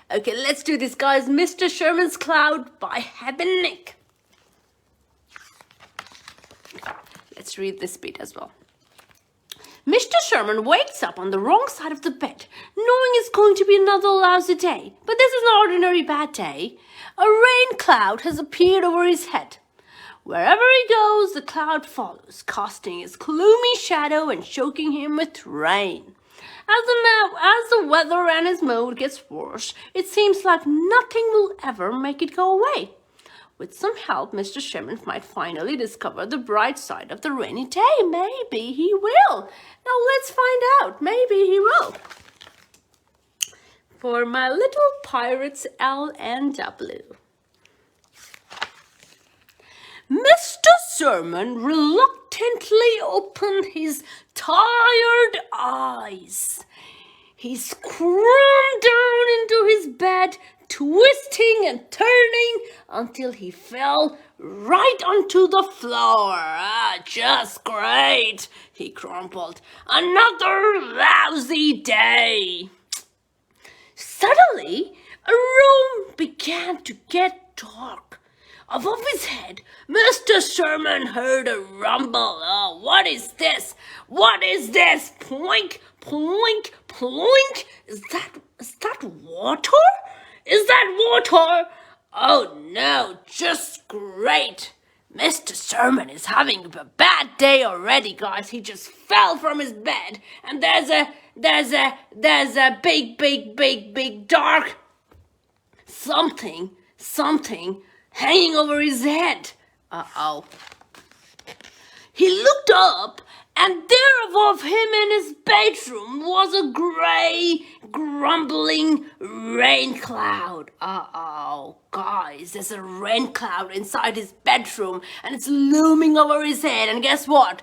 Okay, let's do this, guys. Mr. Sherman's Cloud by Habben. Let's read this bit as well. Mr. Sherman wakes up on the wrong side of the bed, knowing it's going to be another lousy day. But this is an ordinary bad day. A rain cloud has appeared over his head. Wherever he goes, the cloud follows, casting his gloomy shadow and choking him with rain. As the weather and his mood gets worse, it seems like nothing will ever make it go away. With some help, Mr. Sherman might finally discover the bright side of the rainy day. Maybe he will. Now let's find out. Maybe he will. For my little pirates, L and W. Mr. Sherman reluctantly opened his tired eyes. He squirmed down into his bed, twisting and turning until he fell right onto the floor. Just great, he grumbled. Another lousy day. Suddenly, a room began to get dark. Above his head, Mr. Sherman heard a rumble. Oh, what is this? What is this? Ploink, ploink, ploink. Is that water? Is that water? Oh no, just great. Mr. Sherman is having a bad day already, guys. He just fell from his bed, and there's a big dark something hanging over his head. Uh-oh. He looked up, and there above him in his bedroom was a grey, grumbling rain cloud. Uh-oh, guys, there's a rain cloud inside his bedroom, and it's looming over his head, and guess what?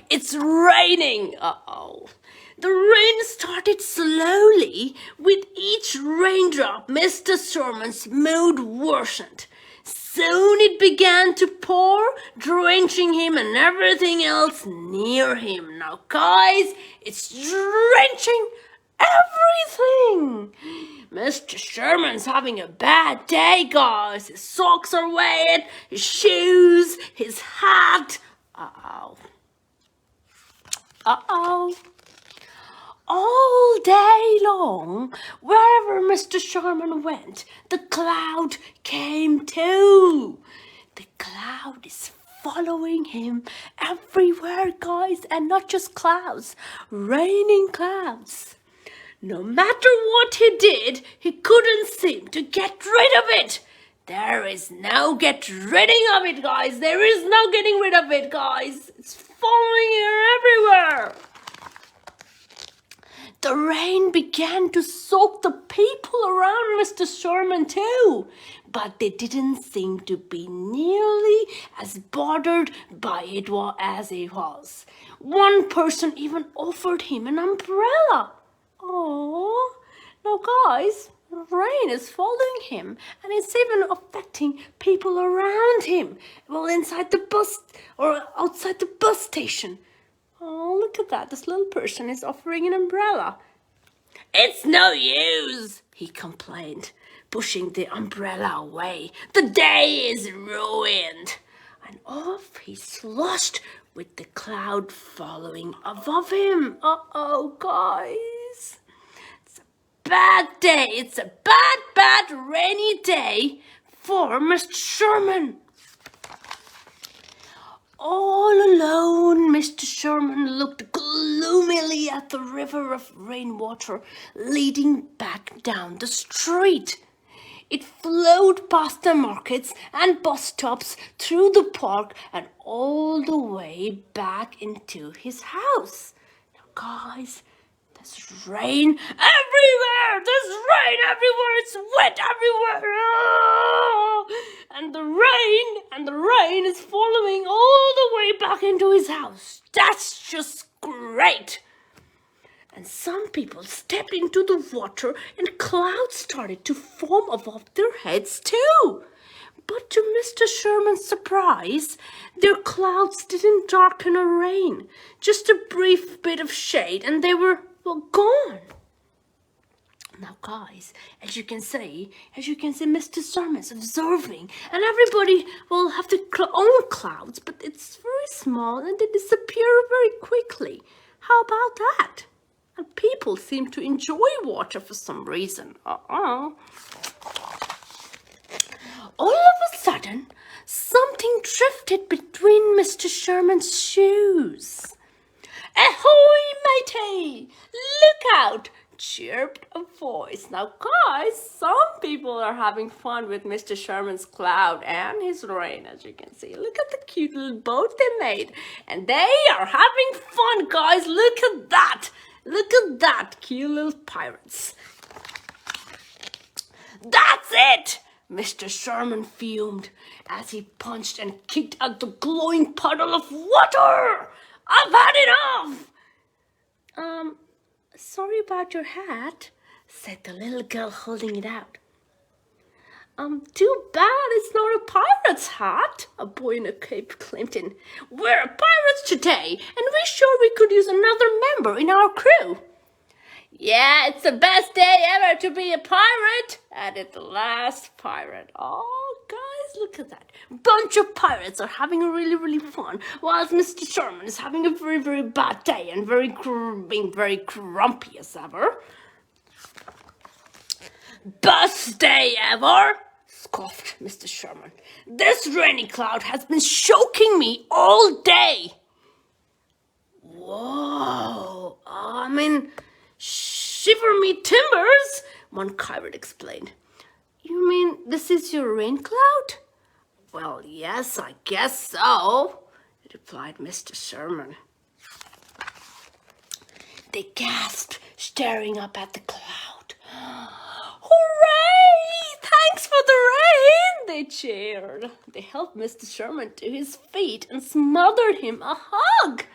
It's raining. Uh-oh. The rain started slowly. With each raindrop, Mr. Sherman's mood worsened. Soon it began to pour, drenching him and everything else near him. Now, guys, it's drenching everything. Mr. Sherman's having a bad day, guys. His socks are wet, his shoes, his hat. Uh-oh. All day long, wherever Mr. Sherman went, the cloud came too. The cloud is following him everywhere, guys, and not just clouds, raining clouds. No matter what he did, he couldn't seem to get rid of it. There is no getting rid of it, guys. There is no getting rid of it, guys. It's following here everywhere. The rain began to soak the people around Mr. Sherman too, but they didn't seem to be nearly as bothered by it as he was. One person even offered him an umbrella. Oh, now guys, the rain is following him, and it's even affecting people around him. Well, inside the bus or outside the bus station. Oh, look at that. This little person is offering an umbrella. It's no use, he complained, pushing the umbrella away. The day is ruined. And off he sloshed with the cloud following above him. Uh-oh, guys. It's a bad day. It's a bad rainy day for Mr. Sherman. All alone, Mr. Sherman looked gloomily at the river of rainwater leading back down the street. It flowed past the markets and bus stops, through the park, and all the way back into his house. Now, guys, there's rain everywhere! There's rain everywhere! It's wet everywhere! Oh! And the rain is following all the way back into his house. That's just great! And some people stepped into the water and clouds started to form above their heads too. But to Mr. Sherman's surprise, their clouds didn't darken or rain. Just a brief bit of shade and they were gone. Now, guys, as you can see, Mr. Sherman's observing, and everybody will have their own clouds, but it's very small and they disappear very quickly. How about that? And people seem to enjoy water for some reason. All of a sudden, something drifted between Mr. Sherman's shoes. Ahoy, matey! Look out! Chirped a voice. Now, guys, some people are having fun with Mr. Sherman's cloud and his rain, as you can see. Look at the cute little boat they made. And they are having fun, guys. Look at that. Look at that. Cute little pirates. That's it! Mr. Sherman fumed as he punched and kicked at the glowing puddle of water. I've had enough! Sorry about your hat, said the little girl holding it out. Too bad it's not a pirate's hat, a boy in a cape claimed in. We're pirates today, and we're sure we could use another member in our crew. Yeah, it's the best day ever to be a pirate, added the last pirate. Oh, guys, look at that. Bunch of pirates are having a really fun, whilst Mr. Sherman is having a very bad day and being very grumpy as ever. Best day ever, scoffed Mr. Sherman. This rainy cloud has been choking me all day. Whoa, shiver me timbers, one pirate explained. You mean this is your rain cloud? Well, yes, I guess so, replied Mr. Sherman. They gasped, staring up at the cloud. Hooray! Thanks for the rain, they cheered. They helped Mr. Sherman to his feet and smothered him a hug.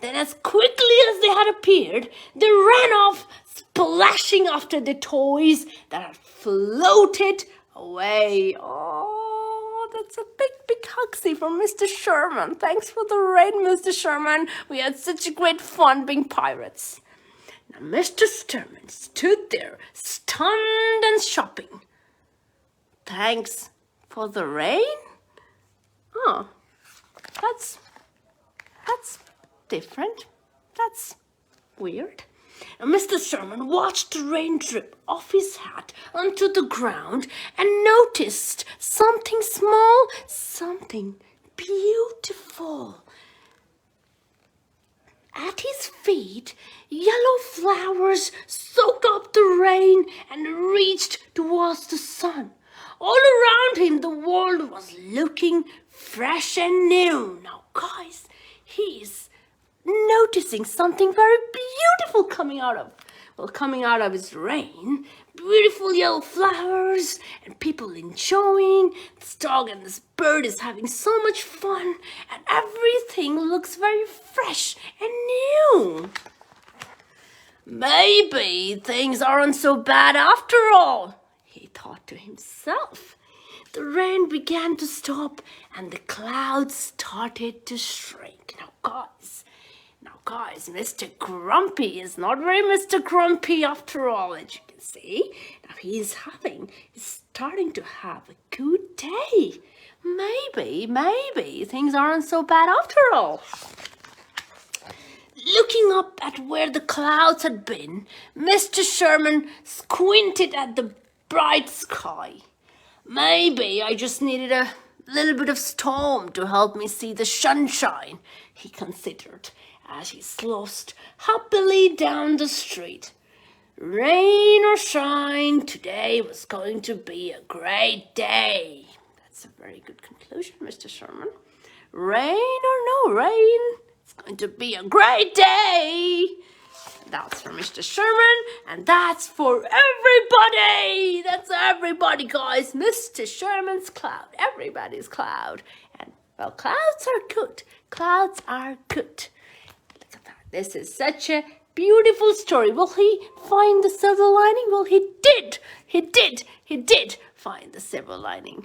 Then as quickly as they had appeared, they ran off, splashing after the toys that had floated away. Oh, that's a big hugsy from Mr. Sherman. Thanks for the rain, Mr. Sherman. We had such a great fun being pirates. Now, Mr. Sherman stood there, stunned and shopping. Thanks for the rain? Oh, that's different. That's weird. And Mr. Sherman watched the rain drip off his hat onto the ground and noticed something small, something beautiful. At his feet, yellow flowers soaked up the rain and reached towards the sun. All around him, the world was looking fresh and new. Now, guys, he's noticing something very beautiful coming out of his rain. Beautiful yellow flowers and people enjoying. This dog and this bird is having so much fun, and everything looks very fresh and new. Maybe things aren't so bad after all, he thought to himself. The rain began to stop and the clouds started to shrink. Now guys, Mr. Grumpy is not very Mr. Grumpy after all, as you can see. Now he's starting to have a good day. Maybe things aren't so bad after all. Looking up at where the clouds had been, Mr. Sherman squinted at the bright sky. Maybe I just needed a little bit of storm to help me see the sunshine, he considered, as he slossed happily down the street. Rain or shine, today was going to be a great day. That's a very good conclusion, Mr. Sherman. Rain or no rain, it's going to be a great day. That's for Mr. Sherman, and that's for everybody. That's everybody, guys. Mr. Sherman's cloud, everybody's cloud. And, well, clouds are good. Clouds are good. Look at that. This is such a beautiful story. Will he find the silver lining? Well, he did. He did find the silver lining.